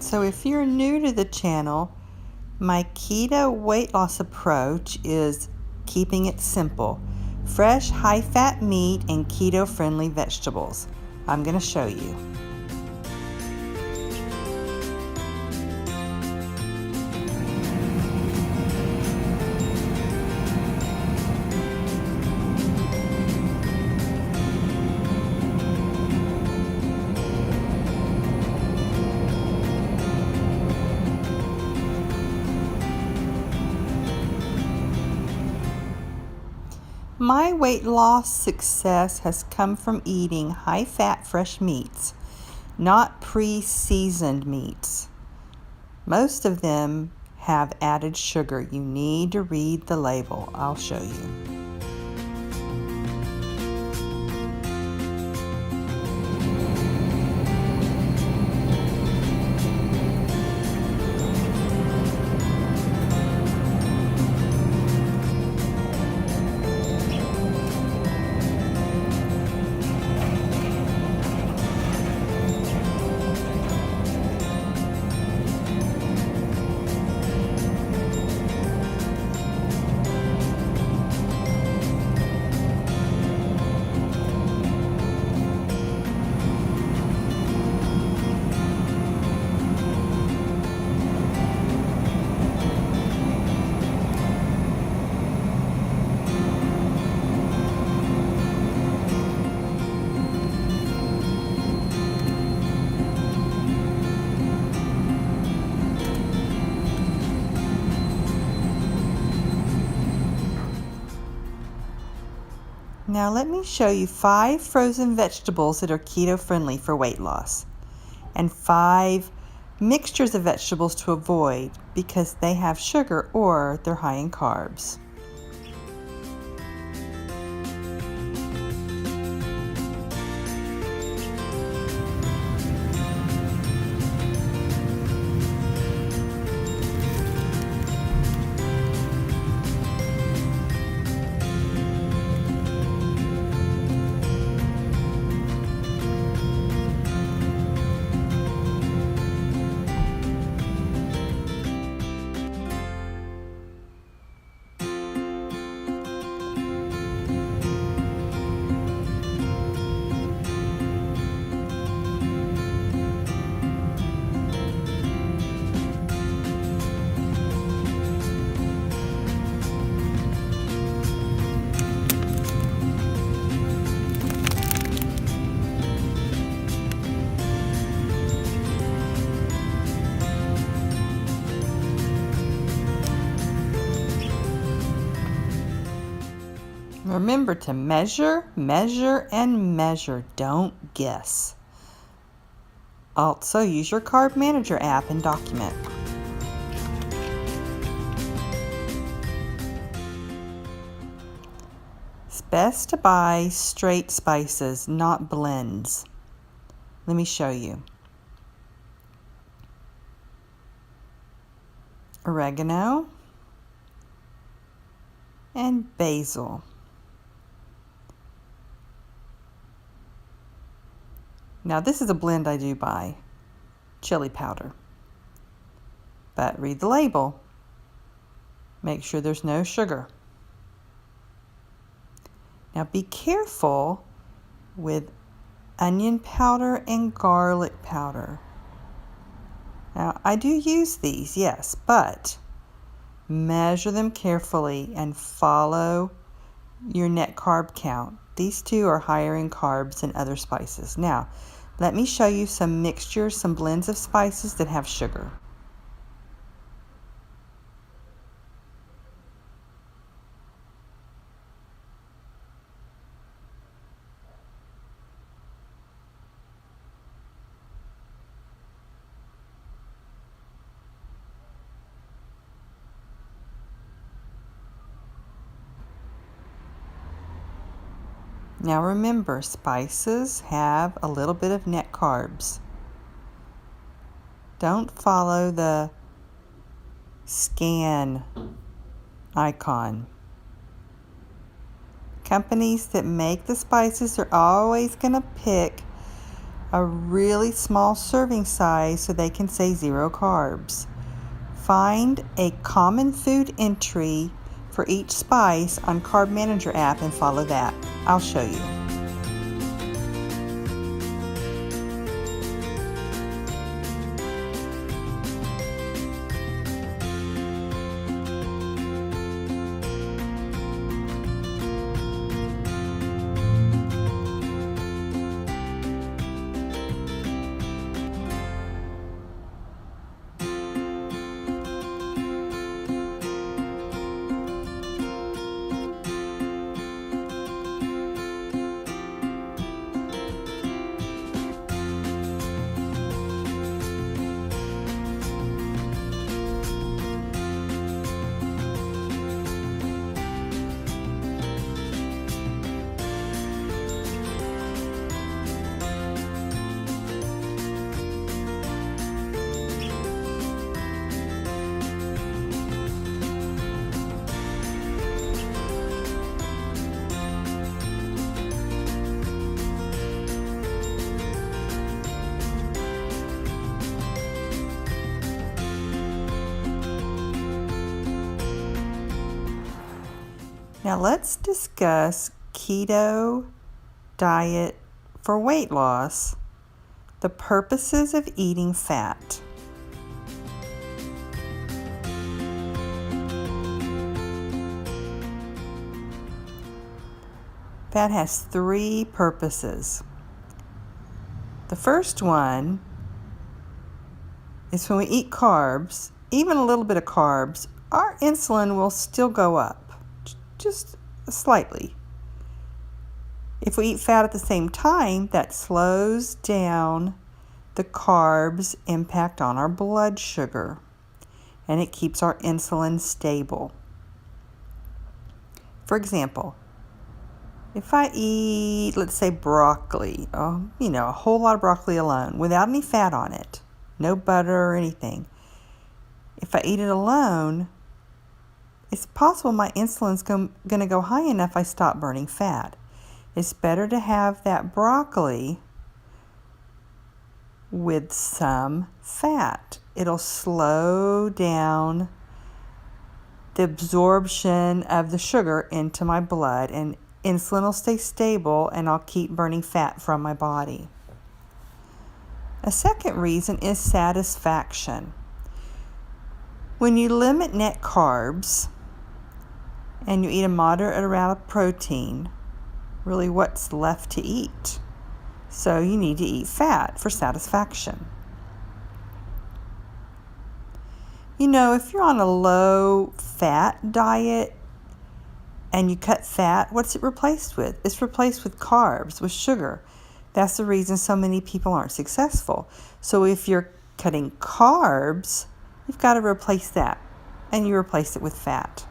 So if you're new to the channel, my keto weight loss approach is keeping it simple. Fresh, high-fat meat and keto-friendly vegetables. I'm going to show you. My weight loss success has come from eating high-fat fresh meats, not pre-seasoned meats. Most of them have added sugar. You need to read the label. I'll show you. Now let me show you 5 frozen vegetables that are keto friendly for weight loss, and 5 mixtures of vegetables to avoid because they have sugar or they're high in carbs. Remember to measure, measure, and measure. Don't guess. Also, use your Carb Manager app and document. It's best to buy straight spices, not blends. Let me show you. Oregano and basil. Now this is a blend I do buy, chili powder, but read the label. Make sure there's no sugar. Now be careful with onion powder and garlic powder. Now I do use these, yes, but measure them carefully and follow your net carb count. These two are higher in carbs than other spices. Now, let me show you some mixtures, some blends of spices that have sugar. Now remember, spices have a little bit of net carbs. Don't follow the scan icon. Companies that make the spices are always going to pick a really small serving size so they can say 0 carbs. Find a common food entry for each spice on Carb Manager app and follow that. I'll show you. Now let's discuss keto diet for weight loss, the purposes of eating fat. Fat has 3 purposes. The first one is when we eat carbs, even a little bit of carbs, our insulin will still go up. Just slightly. If we eat fat at the same time, that slows down the carbs' impact on our blood sugar, and it keeps our insulin stable. For example, if I eat, let's say, broccoli, a whole lot of broccoli alone, without any fat on it, no butter or anything, if I eat it alone, it's possible my insulin's going to go high enough I stop burning fat. It's better to have that broccoli with some fat. It'll slow down the absorption of the sugar into my blood, and insulin will stay stable, and I'll keep burning fat from my body. A second reason is satisfaction. When you limit net carbs and you eat a moderate amount of protein, really what's left to eat? So you need to eat fat for satisfaction. If you're on a low-fat diet and you cut fat, what's it replaced with? It's replaced with carbs, with sugar. That's the reason so many people aren't successful. So if you're cutting carbs, you've got to replace that, and you replace it with fat.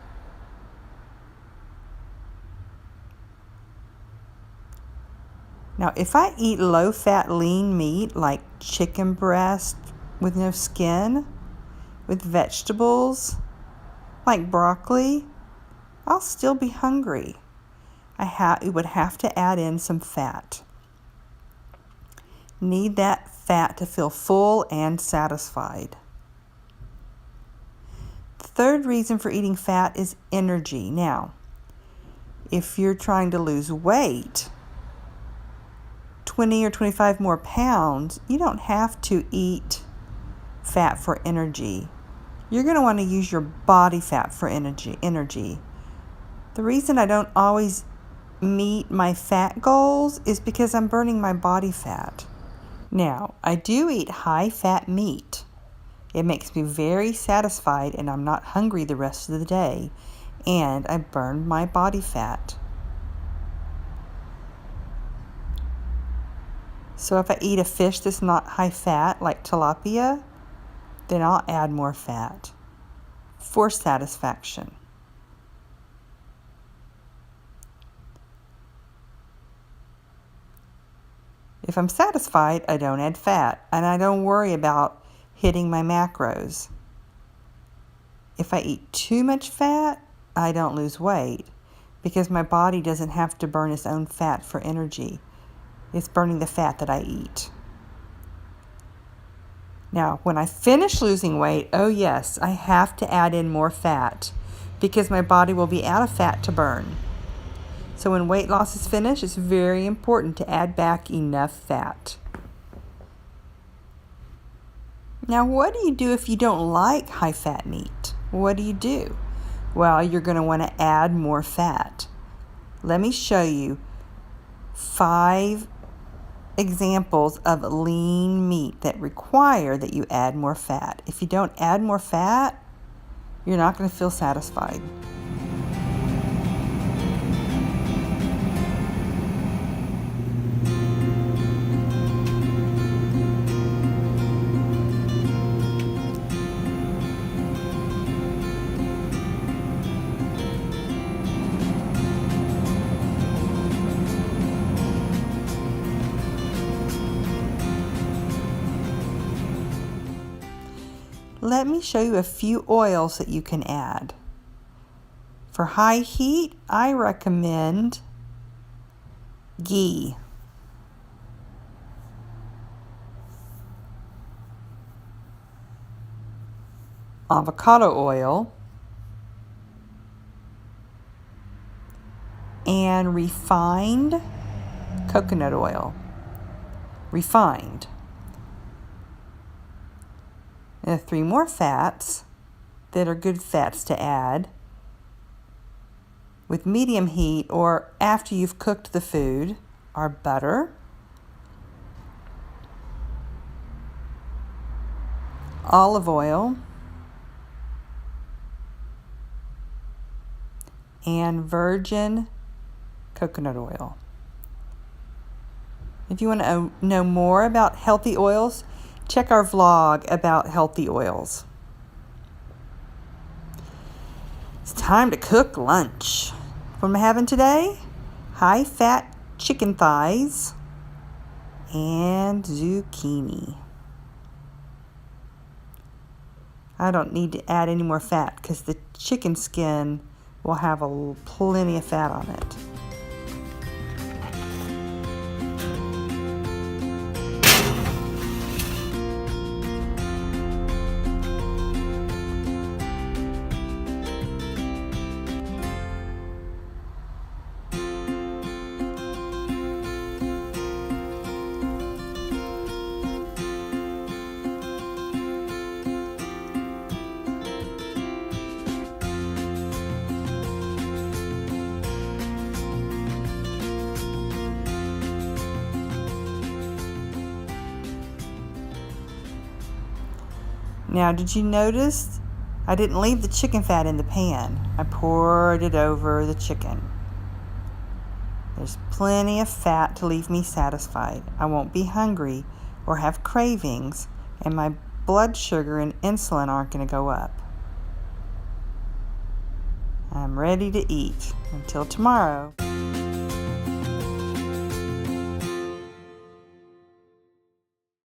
Now, if I eat low-fat lean meat like chicken breast with no skin, with vegetables like broccoli, I'll still be hungry. I would have to add in some fat. Need that fat to feel full and satisfied. The third reason for eating fat is energy. Now, if you're trying to lose weight, 20 or 25 more pounds, you don't have to eat fat for energy. You're going to want to use your body fat for energy. The reason I don't always meet my fat goals is because I'm burning my body fat. Now, I do eat high-fat meat. It makes me very satisfied, and I'm not hungry the rest of the day, and I burn my body fat. So if I eat a fish that's not high fat, like tilapia, then I'll add more fat for satisfaction. If I'm satisfied, I don't add fat, and I don't worry about hitting my macros. If I eat too much fat, I don't lose weight because my body doesn't have to burn its own fat for energy. It's burning the fat that I eat. Now, when I finish losing weight, oh yes, I have to add in more fat because my body will be out of fat to burn. So when weight loss is finished, it's very important to add back enough fat. Now, what do you do if you don't like high-fat meat? What do you do? Well, you're going to want to add more fat. Let me show you 5 examples of lean meat that require that you add more fat. If you don't add more fat, you're not going to feel satisfied. Let me show you a few oils that you can add. For high heat, I recommend ghee. Avocado oil. And refined coconut oil. Refined. And 3 more fats that are good fats to add with medium heat or after you've cooked the food are butter, olive oil, and virgin coconut oil. If you want to know more about healthy oils, check our vlog about healthy oils. It's time to cook lunch. What am I having today? High-fat chicken thighs and zucchini. I don't need to add any more fat because the chicken skin will have plenty of fat on it. Now, did you notice I didn't leave the chicken fat in the pan? I poured it over the chicken. There's plenty of fat to leave me satisfied. I won't be hungry or have cravings, and my blood sugar and insulin aren't going to go up. I'm ready to eat. Until tomorrow.